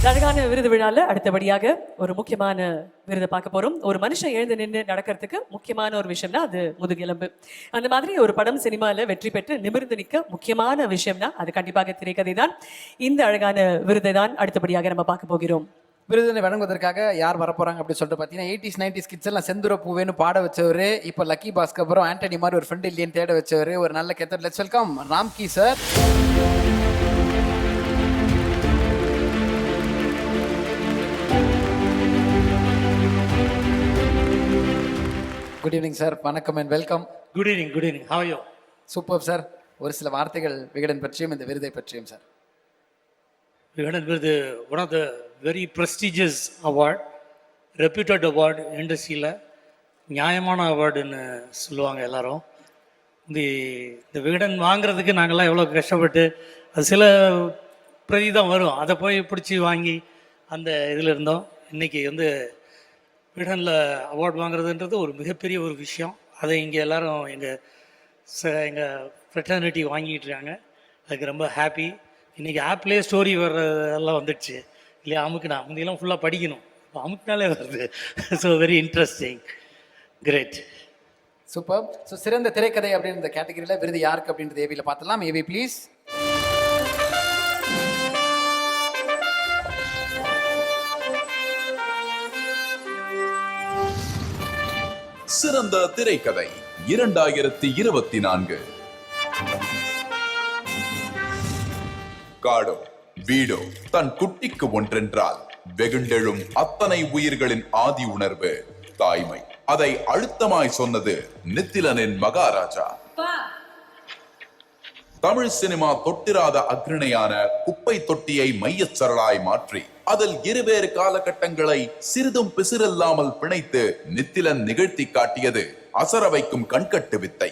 அழகான விருது விழால அடுத்தபடியாக ஒரு முக்கியமான விருதை பார்க்க போறோம். ஒரு மனுஷன் எழுந்து நின்று நடக்கிறதுக்கு முக்கியமான ஒரு விஷயம்னா அது முதுகெலும்பு. அந்த மாதிரி ஒரு படம் சினிமால வெற்றி பெற்று நிமிர்ந்து நிற்க முக்கியமான விஷயம்னா அது கண்டிப்பாக திரைக்கதை தான். இந்த அழகான விருதை தான் அடுத்தபடியாக நம்ம பார்க்க போகிறோம். விருதினை வழங்குவதற்காக யார் வரப்போறாங்க அப்படின்னு சொல்லிட்டு பார்த்தீங்கன்னா 80s 90s கிட்ஸ் எல்லாம் செந்துர பூவேன்னு பாட வச்சவர், இப்போ லக்கி பாஸ்க்கு அப்புறம் ஆண்டனி மாதிரி ஒரு ஃப்ரெண்ட் இல்லையன்னு தேட வச்சவர், ஒரு நல்ல கெத்தர். Let's welcome Ramki sir. Good evening sir. வணக்கம் and welcome. Good evening. Good evening. How are you? Super sir. ஒரு சில வார்த்தைகள் விகடன் பற்றியும் இந்த விருதை பற்றியும் சார். விகடன் விருது one of the very prestigious award, reputed award இண்டஸ்ட்ரியில், நியாயமான அவார்டுன்னு சொல்லுவாங்க எல்லாரும். இந்த விகடன் வாங்குறதுக்கு நாங்கள்லாம் எவ்வளோ கஷ்டப்பட்டு, அது சில பிரதி தான் வரும், அதை போய் பிடிச்சி வாங்கி அந்த இதில் இருந்தோம். இன்றைக்கி விகடனில் அவார்டு வாங்குறதுன்றது ஒரு மிகப்பெரிய ஒரு விஷயம். அதை இங்கே எல்லோரும் எங்கள் ஃப்ரெட்டர்னிட்டி வாங்கிட்டு இருக்காங்க. அதுக்கு ரொம்ப ஹாப்பி. இன்றைக்கி ஆப்லேயே ஸ்டோரி வர்றதெல்லாம் வந்துடுச்சு இல்லையா? அமுக்குனா முந்தையெல்லாம் ஃபுல்லாக படிக்கணும், இப்போ அமுக்குனாலே வருது. So very interesting. Great. Super. So சிறந்த திரைக்கதை அப்படின்ற இந்த கேட்டகரியில் விருது யாருக்கு அப்படின்றது ஏவியில் பார்த்துலாம். AV please. சிறந்த திரைக்கதை 2024. காடோ வீடோ தன் குட்டிக்கு ஒன்றென்றால் வெகுண்டெழும் அத்தனை உயிர்களின் ஆதி உணர்வு தாய்மை. அதை அழுத்தமாய் சொன்னது நித்திலனின் மகாராஜா. தமிழ் சினிமா தொட்டிராத அக்ரணையான குப்பை தொட்டியை மையச் சரலாய் மாற்றி அதில் இருவேறு காலகட்டங்களை சிறிதும் பிசிறில்லாமல் பிணைத்து நித்திலன் நிகழ்த்தி காட்டியது அசர வைக்கும் கண்கட்டு வித்தை.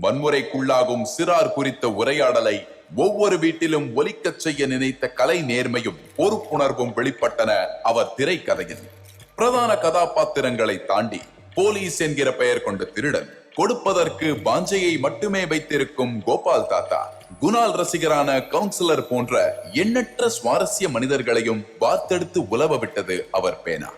வன்முறைக்குள்ளாகும் சிறார் குறித்த உரையாடலை ஒவ்வொரு வீட்டிலும் ஒலிக்கச் செய்ய நினைத்த கலை நேர்மையும் பொறுப்புணர்வும் வெளிப்பட்டன அவர் திரைக்கதையில். பிரதான கதாபாத்திரங்களை தாண்டி போலீஸ் என்கிற பெயர் கொண்ட திருடன், கொடுப்பதற்கு பாஞ்சையை மட்டுமே வைத்திருக்கும் கோபால் தாத்தா, குணால் ரசிகரான கவுன்சிலர் போன்ற எண்ணற்ற சுவாரஸ்ய மனிதர்களையும் வார்த்தெடுத்து உலவ விட்டது அவர் பேனா.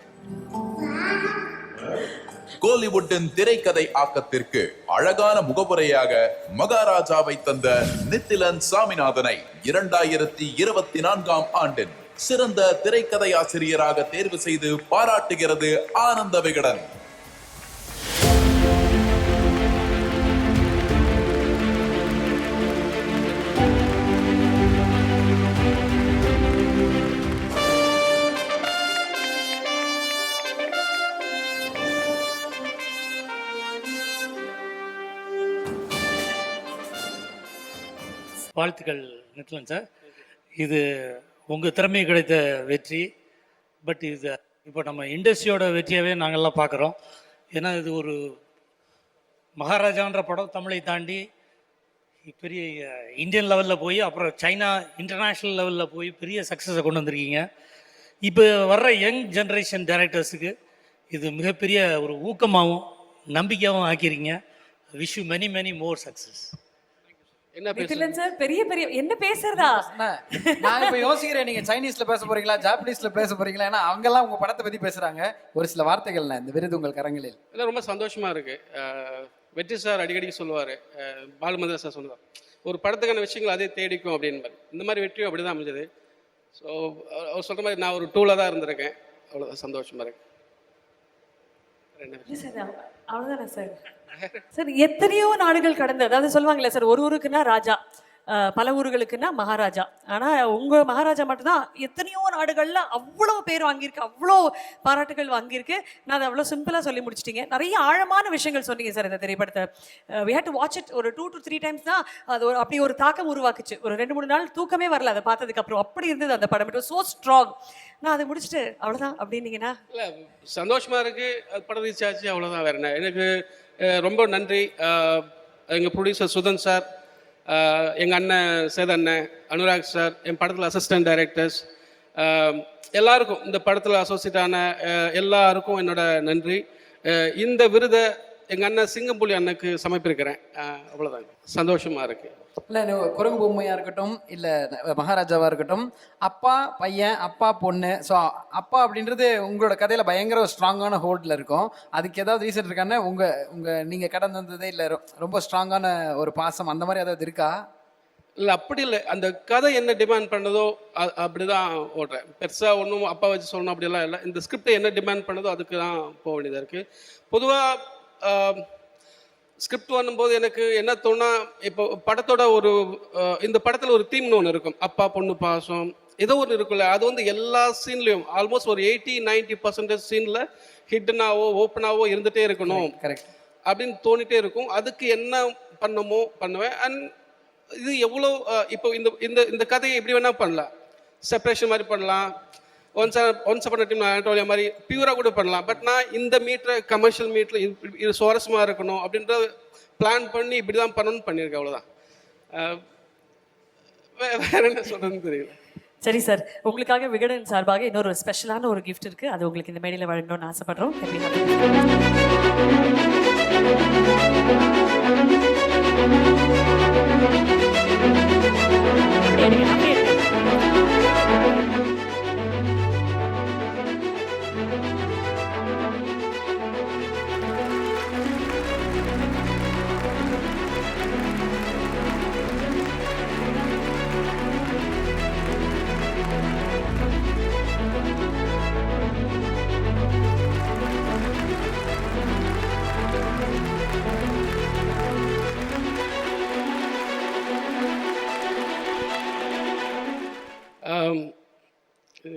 கோலிவுட்டின் திரைக்கதை ஆக்கத்திற்கு அழகான முகவுரையாக மகாராஜாவை தந்த நித்திலன் சாமிநாதனை 2024ஆம் ஆண்டின் சிறந்த திரைக்கதை ஆசிரியராக தேர்வு செய்து பாராட்டுகிறது ஆனந்த விகடன். வாழ்த்துக்கள் நித்திலன் சார். இது உங்கள் திறமை கிடைத்த வெற்றி. பட் இது இப்போ நம்ம இண்டஸ்ட்ரியோட வெற்றியாகவே நாங்கள்லாம் பார்க்குறோம். ஏன்னா இது ஒரு மகாராஜான்ற படம் தமிழை தாண்டி பெரிய இந்தியன் லெவலில் போய் அப்புறம் சைனா இன்டர்நேஷ்னல் லெவலில் போய் பெரிய சக்ஸஸை கொண்டு வந்திருக்கீங்க. இப்போ வர்ற யங் ஜென்ரேஷன் டைரக்டர்ஸுக்கு இது மிகப்பெரிய ஒரு ஊக்கமாகவும் நம்பிக்கையாகவும் ஆக்கியிருக்கீங்க. Wish you many many more success. Nithilan sir பெரிய பெரிய என்ன பேசுறதா? நான் இப்ப யோசிக்கிறேன், நீங்க சைனீஸ்ல பேச போறீங்களா, ஜாப்பனீஸ்ல பேச போறீங்களா? ஏன்னா அவங்க எல்லாம் உங்க படத்தை பத்தி பேசுறாங்க. ஒரு சில வார்த்தைகள் இந்த விருது உங்கள் கரங்களில். எல்லாம் ரொம்ப சந்தோஷமா இருக்கு. வெற்றி சார் அடிக்கடி சொல்லுவார், பாலுமந்திர சார் சொல்லுவார், ஒரு படத்துக்கான விஷயங்கள் அதே தேடிக்கும் அப்படின்னு. இந்த மாதிரி வெற்றியும் அப்படி தான் அமைஞ்சது. ஸோ அவர் சொல்கிற மாதிரி நான் ஒரு டூலாக தான் இருந்திருக்கேன். அவ்வளோதான், சந்தோஷமா இருக்கு. அவ்வளோதானே சார்? சார் எத்தனையோ நாடுகள் கடந்து, அதாவது சொல்லுவாங்களே சார், ஒரு ஊருக்குன்னா ராஜா, பல ஊர்களுக்குன்னா மகாராஜா. ஆனால் உங்கள் மகாராஜா மட்டும்தான் எத்தனையோ நாடுகளில் அவ்வளோ பேர் வாங்கியிருக்கு, அவ்வளோ பாராட்டுகள் வாங்கியிருக்கு. நான் அதை அவ்வளோ சிம்பிளாக சொல்லி முடிச்சிட்டிங்க. நிறைய ஆழமான விஷயங்கள் சொன்னீங்க சார் இந்த திரைப்படத்தை. we had to watch it ஒரு 2 to 3 times தான் அது அப்படி ஒரு தாக்கம் உருவாக்குச்சு. ஒரு 2-3 நாள் தூக்கமே வரல அதை பார்த்ததுக்கப்புறம். அப்படி இருந்தது அந்த படம். It was so strong. நான் அதை முடிச்சுட்டு அவ்வளோதான் அப்படின்னீங்கன்னா இல்லை, சந்தோஷமாக இருக்குது. அது படம் ரீச் ஆச்சு, அவ்வளோதான். வேறு என்ன. எனக்கு ரொம்ப நன்றி. எங்கள் ப்ரொடியூசர் சுதன் சார், எங்கள் அண்ணன் சேத அண்ணன், அனுராக் சார், என் படத்தில் அசிஸ்டன்ட் டைரக்டர்ஸ் எல்லாருக்கும், இந்த படத்தில் அசோசியேட் ஆன எல்லாருக்கும் என்னோட நன்றி. இந்த விருதை எங்கள் அண்ணன் சிங்கம்புலி அண்ணனுக்கு சமர்ப்பிக்கிறேன். அவ்வளோதாங்க. சந்தோஷமாக இருக்குது. இல்லை குரங்கு பொம்மையாக இருக்கட்டும் இல்லை மகாராஜாவாக இருக்கட்டும், அப்பா பையன் அப்பா பொண்ணு, ஸோ அப்பா அப்படின்றது உங்களோட கதையில் பயங்கர ஒரு ஸ்ட்ராங்கான ஹோல்டில் இருக்கும். அதுக்கு ஏதாவது ரீசன் இருக்கான்னு நீங்கள் கடந்து வந்ததே இல்லை ரொம்ப ஸ்ட்ராங்கான ஒரு பாசம் அந்த மாதிரி ஏதாவது இருக்கா? இல்லை அப்படி இல்லை, அந்த கதை என்ன டிமாண்ட் பண்ணதோ அப்படி தான் ஓடுறேன். பெருசாக ஒன்றும் அப்பா வச்சு சொல்லணும் அப்படிலாம் இல்லை. இந்த ஸ்கிரிப்டை என்ன டிமாண்ட் பண்ணதோ அதுக்கு தான் போக வேண்டியதாக இருக்குது. பொதுவாக ஸ்கிரிப்ட் பண்ணும்போது எனக்கு என்ன தோணுனா, இப்போ படத்தோட ஒரு இந்த படத்தில் ஒரு தீம்னு ஒன்று இருக்கும், அப்பா பொண்ணு பாசம் ஏதோ ஒன்று இருக்குல்ல. அது வந்து எல்லா சீன்லேயும் ஆல்மோஸ்ட் ஒரு 80-90% சீனில் ஹிட்டனாவோ ஓப்பனாவோ இருந்துகிட்டே இருக்கணும் அப்படின்னு தோணிட்டே இருக்கும். அதுக்கு என்ன பண்ணுவேன். அண்ட் இது எவ்வளோ இப்போ இந்த கதையை எப்படி வேணால் பண்ணலாம், செப்பரேஷன் மாதிரி பண்ணலாம், ஒன்ஸ் அப்பான் டீம் ஆண்டோலியா மாதிரி பியூராக கூட பண்ணலாம். பட் நான் இந்த மீட்டரை கமர்ஷியல் மீட்டரில் இது சுவாரஸ்யமாக இருக்கணும் அப்படின்ற பிளான் பண்ணி இப்படி தான் பண்ணணும்னு பண்ணியிருக்கேன். அவ்வளோதான். வேற என்ன சொல்கிறதுன்னு தெரியல. சரி சார், உங்களுக்காக விகடன் சார்பாக இன்னொரு ஸ்பெஷலான ஒரு கிஃப்ட் இருக்குது. அது உங்களுக்கு இந்த மேடையில் வழங்கணும்னு ஆசைப்படுறோம்.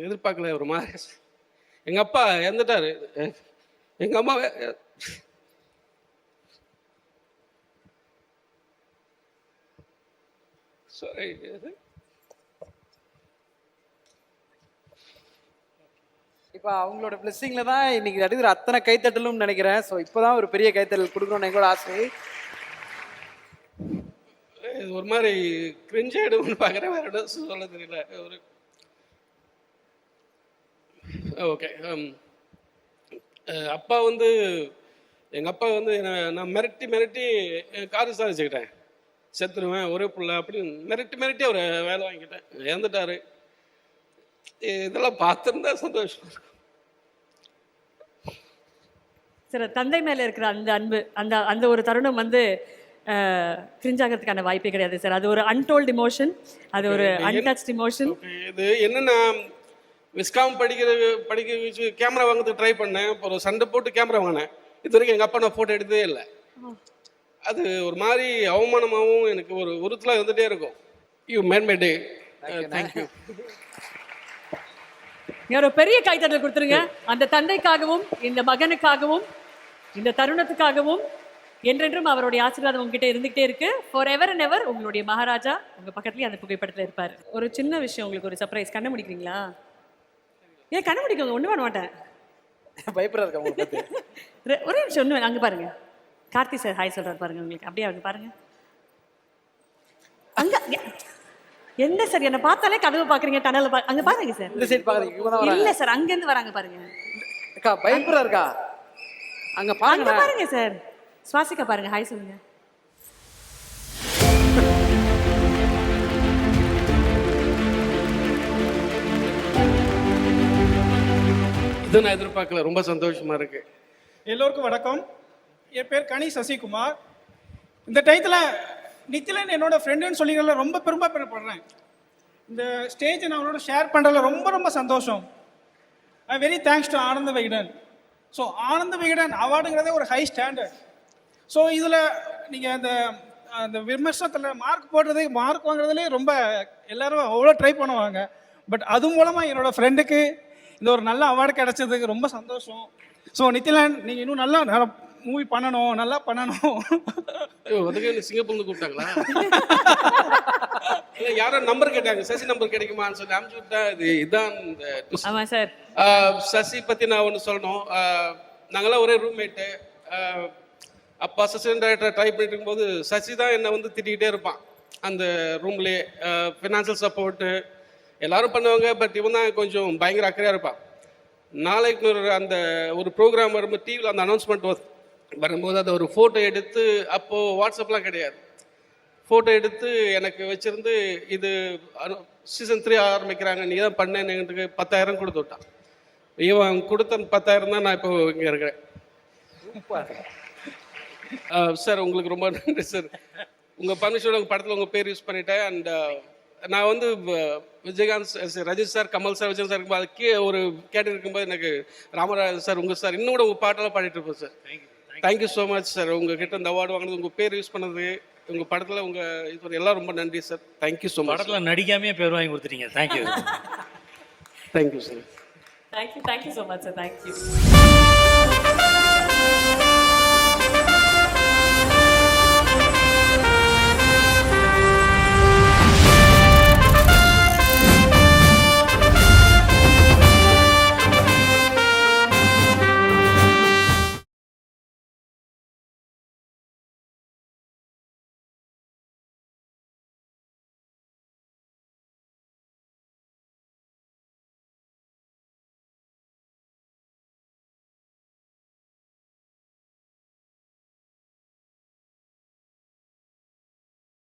எதிர்பார்க்கல ஒரு மாதிரி. எங்கள் அப்பா இறந்துட்டாரு. எங்கள் அம்மா சாரி இப்போ அவங்களோட பிளெஸிங்கில் தான் இன்னைக்கு அடிக்கிற அத்தனை கைத்தட்டலும் நினைக்கிறேன். ஸோ இப்போ தான் ஒரு பெரிய கைத்தட்டல் கொடுக்கணும்னு எங்களோட ஆசை. இது ஒரு மாதிரி கிரிஞ்ச் ஆகிடும்னு பார்க்குறேன், வேற என்ன சொல்ல தெரியல. ஒரு ஓகே, அப்பா வந்து எங்கள் அப்பா வந்து நான் மிரட்டி காரு சாதிச்சுக்கிட்டேன், செத்துருவேன் ஒரே பிள்ளை அப்படின்னு மிரட்டி அவர் வேலை வாங்கிக்கிட்டேன். இறந்துட்டாரு. இதெல்லாம் பார்த்துருந்தா சந்தோஷம் இருக்கும். சார், தந்தை மேலே இருக்கிற அந்த அன்பு, அந்த ஒரு தருணம் வந்து கிரிஞ்சாகிறதுக்கான வாய்ப்பே கிடையாது சார். அது ஒரு அன்டோல்டு இமோஷன், அது ஒரு அன்டச்ட் இமோஷன். இது என்னன்னா, விஸ்காம் படிக்க வச்சு கேமரா வாங்கிறதுக்கு ட்ரை பண்ணேன். இப்போ ஒரு சண்டை போட்டு கேமரா வாங்கினேன். இது வரைக்கும் எங்கள் அப்பா நான் ஃபோட்டோ எடுத்ததே இல்லை. அது ஒரு மாதிரி அவமானமாகவும் எனக்கு ஒரு உறுத்தலாக இருந்துகிட்டே இருக்கும். You made my day. Thank you. ஒரு பெரிய கைத்தட்டல் கொடுத்துருங்க அந்த தந்தைக்காகவும், இந்த மகனுக்காகவும், இந்த தருணத்துக்காகவும். என்றென்றும் அவருடைய ஆசீர்வாதம் உங்ககிட்ட இருந்துகிட்டே இருக்கு. ஃபார் எவர் அண்ட் எவர் உங்களுடைய மகாராஜா உங்க பக்கத்துலயே அந்த புகைப்படத்தில் இருப்பார். ஒரு சின்ன விஷயம், உங்களுக்கு ஒரு சர்ப்ரைஸ். கண்ண முடிக்கிறீங்களா? ஏன் கண்ண முடிக்கோங்க, ஒன்றும் பண்ண மாட்டேன். பயப்படுறாரு. ஒரே நிமிஷம், ஒன்று அங்கே பாருங்க. கார்த்தி சார் ஹாய் சொல்றாரு பாருங்க உங்களுக்கு. அப்படியே அவங்க பாருங்க. அங்க என்ன சார், என்ன பார்த்தாலே கதவை பாக்குறீங்க, டனல அங்க பாருங்க சார். இந்த சைடு பாக்குறீங்க? இல்ல சார், அங்க இருந்து வராங்க பாருங்க. அக்கா பயப்படுறாருக்கா. அங்க பாருங்க சார். சுவாசிக்க பாருங்க. ஹாய் சொல்லுங்க. இது நான் எதிர்பார்க்கல, ரொம்ப சந்தோஷமா இருக்கு. எல்லோருக்கும் வணக்கம். என் பேர் கனி சசிகுமார். இந்த டயத்தில் நித்திலன் என்னோட ஃப்ரெண்டுன்னு சொல்லிக்கிறதுல ரொம்ப பெருமைப்படுறேன். இந்த ஸ்டேஜை நான் அவனோட ஷேர் பண்ணுறதுல ரொம்ப ரொம்ப சந்தோஷம். I very thanks to Ananda Vikatan. So Ananda Vikatan அவார்டுங்கிறதே ஒரு ஹை ஸ்டாண்டர்ட். ஸோ இதில் நீங்கள் அந்த விமர்சனத்தில் மார்க் வாங்குறதுலேயே ரொம்ப எல்லோரும் அவ்வளோ ட்ரை பண்ணுவாங்க. பட் அது மூலமாக என்னோடய ஃப்ரெண்டுக்கு இந்த ஒரு நல்ல அவார்டு கிடைச்சதுக்கு ரொம்ப சந்தோஷம். ஸோ நித்திலன், நீங்கள் இன்னும் நல்லா மூவி பண்ணணும், நல்லா பண்ணணும். அதுக்கு சிங்கப்பூர்ல கூப்பிட்டாங்களா? யாரோ நம்பர் கேட்டாங்க, சசி நம்பர் கிடைக்குமான்னு சொல்லி அனுப்பிச்சு விட்டா. இதுதான் சார். சசி பற்றி நான் ஒன்று சொல்லணும். நாங்களாம் ஒரே ரூம்மேட்டு. அப்போ அசிஸ்டன்ட் டைரக்டர் ட்ரை பண்ணிட்டு இருக்கும்போது சசி தான் என்னை வந்து திட்டிக்கிட்டே இருப்பான் அந்த ரூம்லேயே. ஃபினான்ஷியல் சப்போர்ட்டு எல்லாரும் பண்ணுவாங்க, பட் இவன் தான் கொஞ்சம் பயங்கர அக்கறையாக இருப்பான். நாளைக்கு அந்த ஒரு ப்ரோக்ராம் வரும்போது டிவியில் அந்த அனௌன்ஸ்மெண்ட் வரும்போது அதை ஒரு ஃபோட்டோ எடுத்து, அப்போது வாட்ஸ்அப்லாம் கிடையாது, ஃபோட்டோ எடுத்து எனக்கு வச்சுருந்து, இது சீசன் 3 ஆரம்பிக்கிறாங்க, நீ தான் பண்ணேன்னு 10,000 கொடுத்து விட்டான். இவன் கொடுத்த 10,000 தான் நான் இப்போ இங்கே இருக்கிறேன். சார் உங்களுக்கு ரொம்ப நன்றி சார். உங்கள் பர்மிஷனோட உங்கள் படத்தில் உங்கள் பேர் யூஸ் பண்ணிட்டேன். அண்ட் நான் வந்து Vijayakanth, Rajith sir, Kamal sir, Vijay sir இருக்கும்போது அதுக்கே ஒரு கேட்டு இருக்கும்போது எனக்கு ராமராஜன் சார், உங்கள் சார் இன்னும் கூட உங்கள் பாட்டெல்லாம் பாடிட்டு இருப்போம் sir. Thank you so much sir. உங்கள் கிட்ட இந்த அவார்டு வாங்கினது, உங்கள் பேர் யூஸ் பண்ணது, உங்கள் படத்தில் உங்கள் இது எல்லாம் ரொம்ப நன்றி சார். Thank you so much. படத்தில் நடிக்காமையே பேர் வாங்கி கொடுத்துட்டீங்க. Thank you. Thank you sir. Thank you so much sir. Thank you.